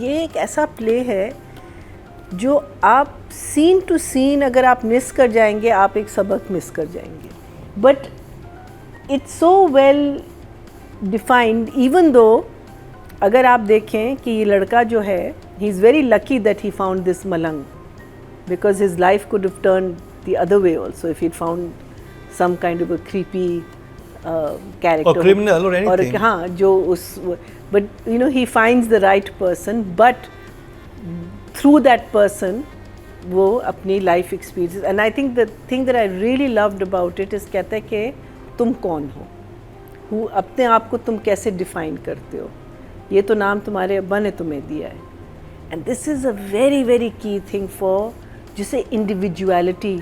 ये एक ऐसा प्ले है जो आप सीन टू सीन अगर आप मिस कर जाएंगे आप एक सबक मिस कर जाएंगे, but it's so well defined even though अगर आप देखें कि ये लड़का जो है he is very lucky that he found this Malang because his life could have turn the other way also if he found some kind of a creepy character or criminal or और anything. हाँ जो उस but you know he finds the right person but through that person वो अपनी life experience and I think the thing that I really loved about it is कहता है कि तुम कौन हो, अपने आप को तुम कैसे डिफाइन करते हो, ये तो नाम तुम्हारे अब्बा ने तुम्हें दिया है. And this is a very very key thing for जिसे इंडिविजुअलिटी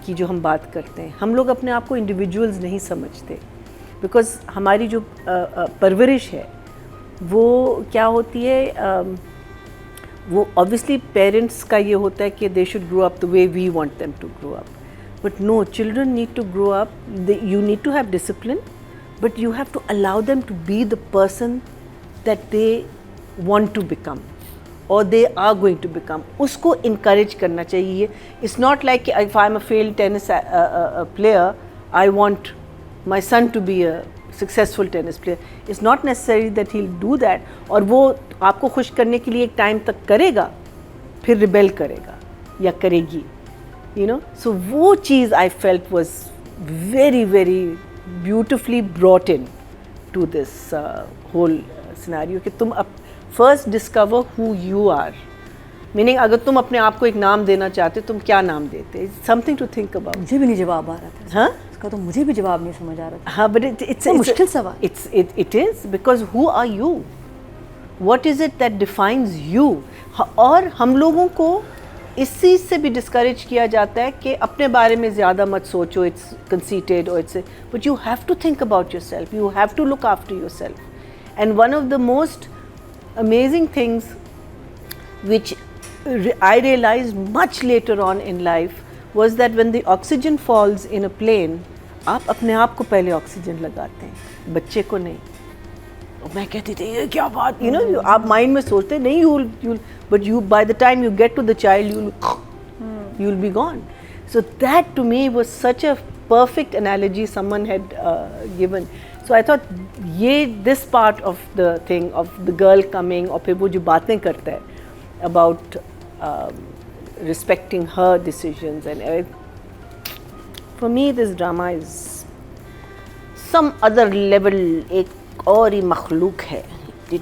की जो हम बात करते हैं. हम लोग अपने आप को इंडिविजुअल्स नहीं समझते बिकॉज हमारी जो परवरिश है वो क्या होती है, वो ऑब्वियसली पेरेंट्स का ये होता है कि they should grow up the way we want them to grow up, but no, children need to grow up, you need to have discipline but you have to allow them to be the person that they want to become or they are going to become. उसको encourage करना चाहिए. It's not like if I'm a failed tennis player, I want my son to be a successful tennis player. It's not necessary that he'll do that. और वो आपको खुश करने के लिए एक टाइम तक करेगा, फिर रिबेल करेगा या करेगी, you know. So वो चीज़ I felt was very very beautifully brought in to this whole scenario कि तुम first discover who you are. Meaning अगर तुम अपने आप को एक नाम देना चाहते तुम क्या नाम देते? Something to think about. मुझे भी नहीं जवाब आ रहा था. हाँ, इसका तो मुझे भी जवाब नहीं समझ आ रहा था. हाँ, बट इट्स मुश्किल सवाल. It is because who are you, what is it that defines you. और हम लोगों को इस चीज़ से भी डिस्करेज किया जाता है कि अपने बारे में ज़्यादा मत सोचो, इट्स कंसीटेड और it's, but you have to think about yourself, you have to look after yourself. And one of the most amazing things which I realized much later on in life was that when the oxygen falls in a plane, आप अपने आप को पहले oxygen लगाते हैं, बच्चे को नहीं. और मैं कहती थी ये क्या बात, you know, आप माइंड में सोचते नहीं, you'll but you by the time you get to the child you'll be gone. So that to me was such a perfect analogy someone had given. So I thought ये this part of the thing of the girl coming और फिर वो जो बातें करता है about respecting her decisions and for me this drama is some other level, एक और ही मखलूक है. Is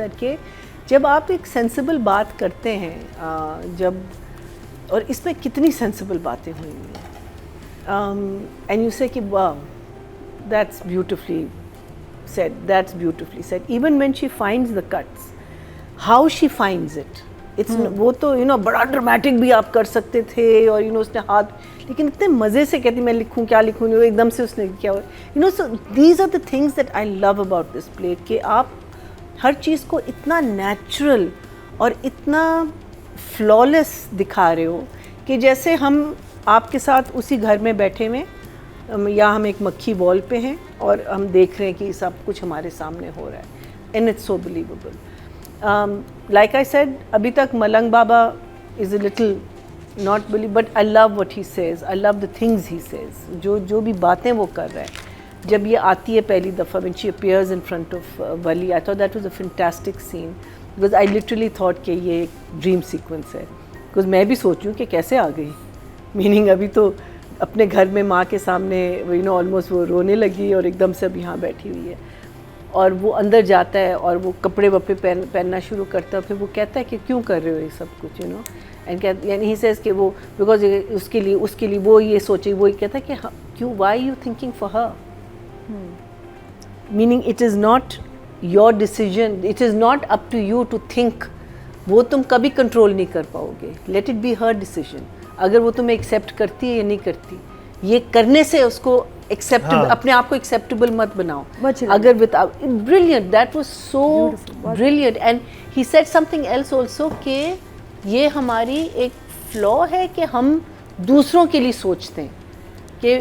that कि जब आप एक सेंसिबल बात करते हैं, जब, और इसमें कितनी सेंसिबल बातें हुई हैं, and you say कि wow, that's beautifully said, that's beautifully said. Even when she finds the cuts, how she finds it, it's वो तो you know बड़ा ड्रामेटिक भी आप कर सकते थे और you know उसने हाथ, लेकिन इतने मज़े से कहती मैं लिखूँ क्या लिखूँ, एकदम से उसने क्या हुआ, you know. So these are the things that I love about this play कि आप हर चीज़ को इतना नेचुरल और इतना फ्लॉलेस दिखा रहे हो कि जैसे हम आपके साथ उसी घर में बैठे हुए, या हम एक मक्खी वॉल पे हैं और हम देख रहे हैं कि सब कुछ हमारे सामने हो रहा है. And it's so believable. Like I said, अभी तक Malang Baba is a little not believe, but I love what he says, I love the things he says, जो भी बातें वो कर रहा है. जब ये आती है पहली दफ़ा, when she appears in front of Wali, I thought that was a fantastic scene because I literally thought कि ये एक ड्रीम सीक्वेंस है. बिकॉज मैं भी सोचूं कि कैसे आ गई, मीनिंग अभी तो अपने घर में माँ के सामने यू नो ऑलमोस्ट वो रोने लगी और एकदम से अब यहाँ बैठी हुई है. और वो अंदर जाता है और वो कपड़े वपड़े पहनना शुरू करता है. फिर वो कहता है कि क्यों कर रहे हो ये सब कुछ, यू नो. एंड यानी ही सेज कि वो बिकॉज उसके लिए वो ये सोचे, वो कहता है कि क्यों, why you thinking for her, meaning it is not your decision, it is not up to you to think. वो तुम कभी कंट्रोल नहीं कर पाओगे. Let it be her decision. अगर वो तुम्हें एक्सेप्ट करती है या नहीं करती, ये करने से उसको एक्सेप्टेबल, अपने आप को एक्सेप्टेबल मत बनाओ. अगर without, brilliant, that was so brilliant. And he said something else also कि ये हमारी एक फ्लॉ है कि हम दूसरों के लिए सोचते हैं. कि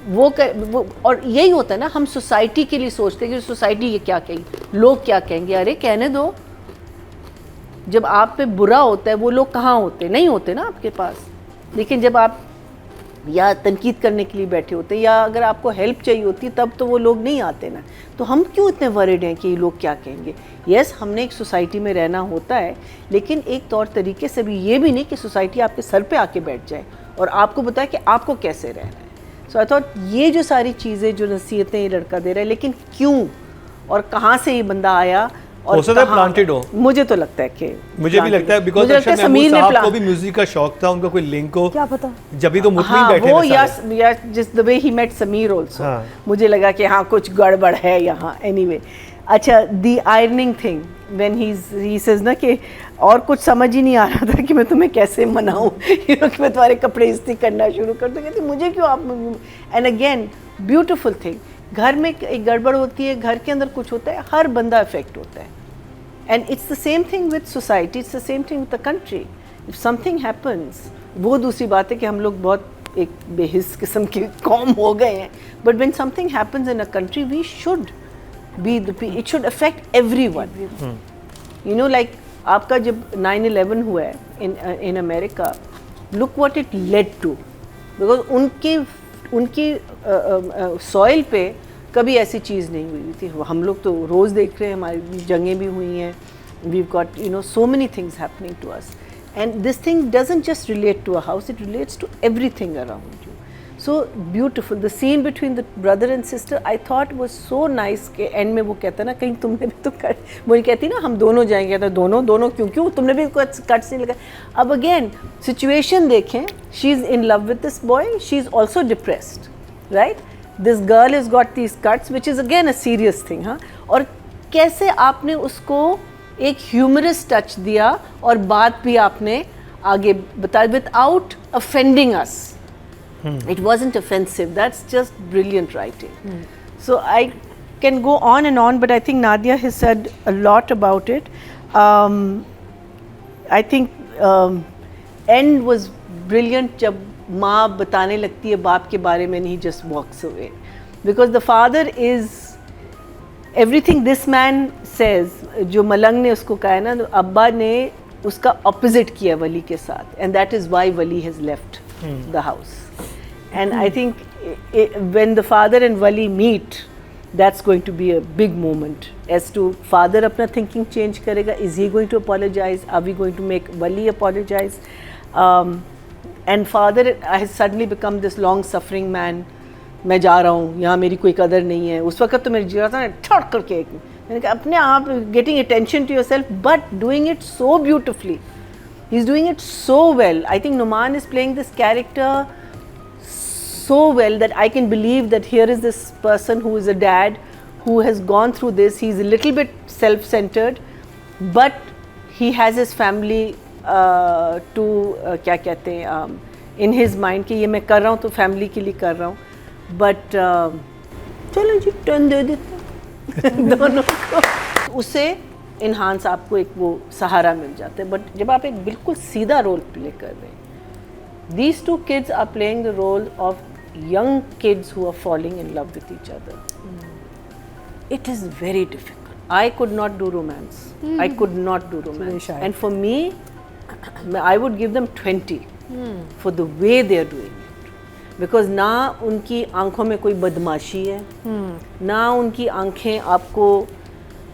वो और यही होता है ना, हम सोसाइटी के लिए सोचते हैं कि सोसाइटी ये क्या कहेगी, लोग क्या कहेंगे। अरे कहने दो, जब आप पे बुरा होता है वो लोग कहाँ होते, नहीं होते ना आपके पास। लेकिन जब आप या तनकीद करने के लिए बैठे होते या अगर आपको हेल्प चाहिए होती तब तो वो लोग नहीं आते ना। तो हम क्यों इतने वरिड हैं कि लोग क्या कहेंगे। यस, हमने एक सोसाइटी में रहना होता है, लेकिन एक तौर तरीके से भी ये भी नहीं कि सोसाइटी आपके सर पे आके बैठ जाए और आपको बताए कि आपको कैसे रहना है। सो आई थॉट ये जो सारी चीज़ें जो नसीहतें ये लड़का दे रहा है, लेकिन क्यों और कहाँ से ये बंदा आया और हो सकता है प्लांटेड हो। मुझे तो लगता है कि मुझे भी लगता है बिकॉज़ समीर साहब को भी म्यूजिक का शौक था, उनका कोई लिंक हो, क्या पता। जब भी तो मुतमिन हाँ, बैठे वो थे या जिस the way he met Sameer also, हाँ। मुझे लगा कि हाँ कुछ गड़बड़ है यहाँ। एनीवे, अच्छा, the ironing thing when he says ना कि और कुछ समझ ही नहीं आ रहा था कि मैं तुम्हें कैसे मनाऊं, कि मैं तुम्हारे कपड़े इस्त्री करना शुरू कर दूँ। कहती मुझे क्यों आप। एंड अगेन ब्यूटीफुल थिंग, घर में एक गड़बड़ होती है, घर के अंदर कुछ होता है, हर बंदा अफेक्ट होता है। And it's the same thing with society, it's the same thing with the country. If something happens, वो दूसरी बात है कि हम लोग बहुत एक बेहिस किस्म की कौम हो गए हैं, but when something happens in a country, we should be it should affect everyone. You know, like आपका जब 9/11 हुआ है in America, look what it led to, because उनकी soil पे कभी ऐसी चीज़ नहीं हुई थी। हम लोग तो रोज़ देख रहे हैं, हमारी जंगें भी हुई हैं, we got so many things happening to us, and this thing doesn't just relate to a house, it relates to everything around you. So beautiful, the scene between the brother and sister I thought was so nice कि and में वो कहता ना कहीं तुमने भी तो cut, मुझे कहती ना हम दोनों जाएंगे, तो दोनों क्यों तुमने भी कुछ कट्स नहीं लगा। अब अगेन सिचुएशन देखें, she is in love with this boy, she is also depressed, right. This girl has got these cuts, which is again a serious thing, हाँ। और कैसे आपने उसको एक ह्यूमरस टच दिया और बात भी आपने आगे बता, without offending us. It wasn't offensive. That's just brilliant writing. So I can go on and on, but I think Nadia has said a lot about it. I think end was brilliant जब माँ बताने लगती है बाप के बारे में, नहीं just walks away, because the father is everything this man says. जो मलंग ने उसको कहा है ना, अब्बा ने उसका ऑपोजिट किया वली के साथ, and that is why Wali has left the house. And I think when the father and Wali meet, that's going to be a big moment as to father अपना थिंकिंग चेंज करेगा, is he going to apologise, are we going to make Wali apologise. And father has suddenly become this long suffering man. मैं जा रहा हूँ, यहाँ मेरी कोई कदर नहीं है। उस वक्त तो मेरी जीरा था ना ठट करके, मैंने कहा अपने आप getting attention to yourself, but doing it so beautifully. He's doing it so well. I think Numan is playing this character so well that I can believe that here is this person who is a dad who has gone through this. He's a little bit self-centered, but he has his family too क्या कहते हैं in his mind कि ये मैं कर रहा हूँ तो फैमिली के लिए कर रहा हूँ, बट चलो जी टर्न दे देते हैं दोनों को, उससे इन्हांस आपको एक वो सहारा मिल जाता है। बट जब आप एक बिल्कुल सीधा रोल प्ले कर रहे हैं, these two kids are playing the role of young kids who are falling in love with each other. It is very difficult. I could not do romance. I could not do romance. And for me, I would give them 20 for the way they are doing it. Because ना उनकी आंखों में कोई बदमाशी है, ना उनकी आंखें आपको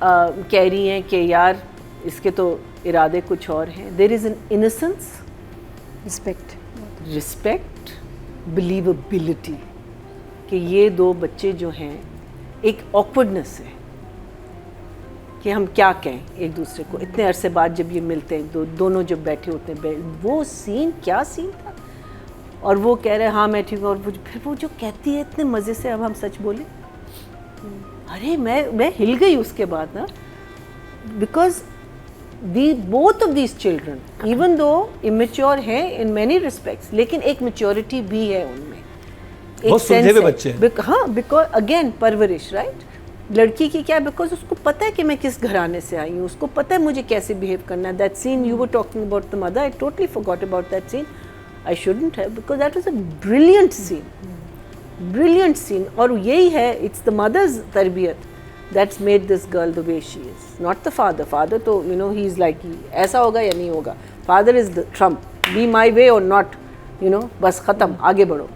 कह रही हैं कि यार इसके तो इरादे कुछ और हैं. There is an innocence, respect, believability कि ये दो बच्चे जो हैं, एक awkwardness है कि हम क्या कहें एक दूसरे को. इतने अरसे बाद जब ये मिलते हैं, दोनों जब बैठे होते हैं, वो सीन क्या सीन था. और वो कह रहे हैं हाँ मैं ठीक हूँ, और फिर वो जो कहती है इतने मज़े से, अब हम सच बोले, अरे मैं हिल गई उसके बाद ना. Because both of these children, even though immature हैं in many respects, लेकिन एक maturity भी है उनमें, एक सेंस है बच्चे. हाँ, because again परवरिश, right? लड़की की क्या, बिकॉज उसको पता है कि मैं किस घराने से आई हूँ, उसको पता है मुझे कैसे बिहेव करना है. That scene you were talking about the mother, I totally forgot about that scene. I shouldn't have, because that was a brilliant scene. brilliant scene. और यही है, it's the mother's तरबियत that's made this girl the way she is, not the father. Father तो you know he's like ऐसा होगा या नहीं होगा. Father is the trump, be my way or not, you know, बस खत्म, आगे बढ़ो.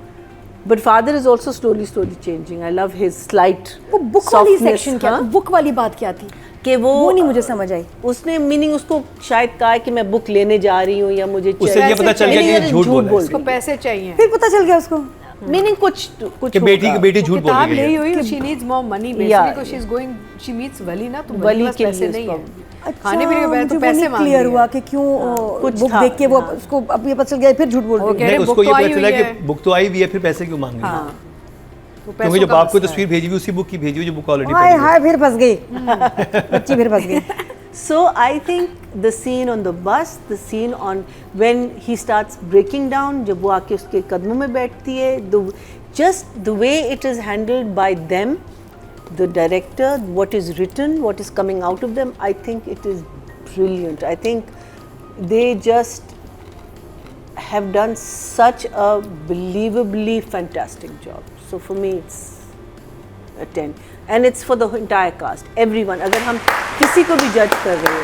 But father is also slowly changing. I love his slight वो बुक वाली softness, सेक्शन क्या, हाँ? बुक वाली बात क्या थी कि वो नहीं मुझे समझ आई. उसने मीनिंग उसको शायद कहा है कि मैं बुक लेने जा रही हूँ या मुझे उससे ये पता चल गया कि ये झूठ बोल रहा है. उसको पैसे चाहिए. फिर पता चल गया उसको मीनिंग कुछ कि बेटी झूठ बोल किताब रही नहीं है. हुई, she needs more money Yeah. basically because she's going, she meets वली ना, तो वली वली के पैसे लिए नहीं है. अच्छा, खाने पीने के बाद तो मुझे वो पैसे नहीं मांग क्लियर रही हुआ है. कि क्यों कुछ बुक था, देख के वो हाँ. उसको अब ये पता चल गया फिर झूठ बोल रही Okay. है. नहीं, बुक उसको तो ये आई पता चला हुई कि है. बुक तो आई हुई है, फिर पैसे क्यों मांग रही है. हाँ. तो क्योंकि पैसों जब का आपको मसला है. तस्वीर भेजी हुई उसी बुक की भेजी हुई जो बुक ऑलरेडी हाय पड़ी हाय फिर फंस गई बच्ची फिर फंस गई. So I think the scene on the bus, the scene on when he starts breaking down, जब वो आके उसके कदमों में बैठती है, just the way it is handled by them, the director, what is written, what is coming out of them, I think it is brilliant. I think they just have done such a believably fantastic job. So for me it's a 10. And it's for the entire cast, everyone. अगर हम किसी को भी जज कर रहे हैं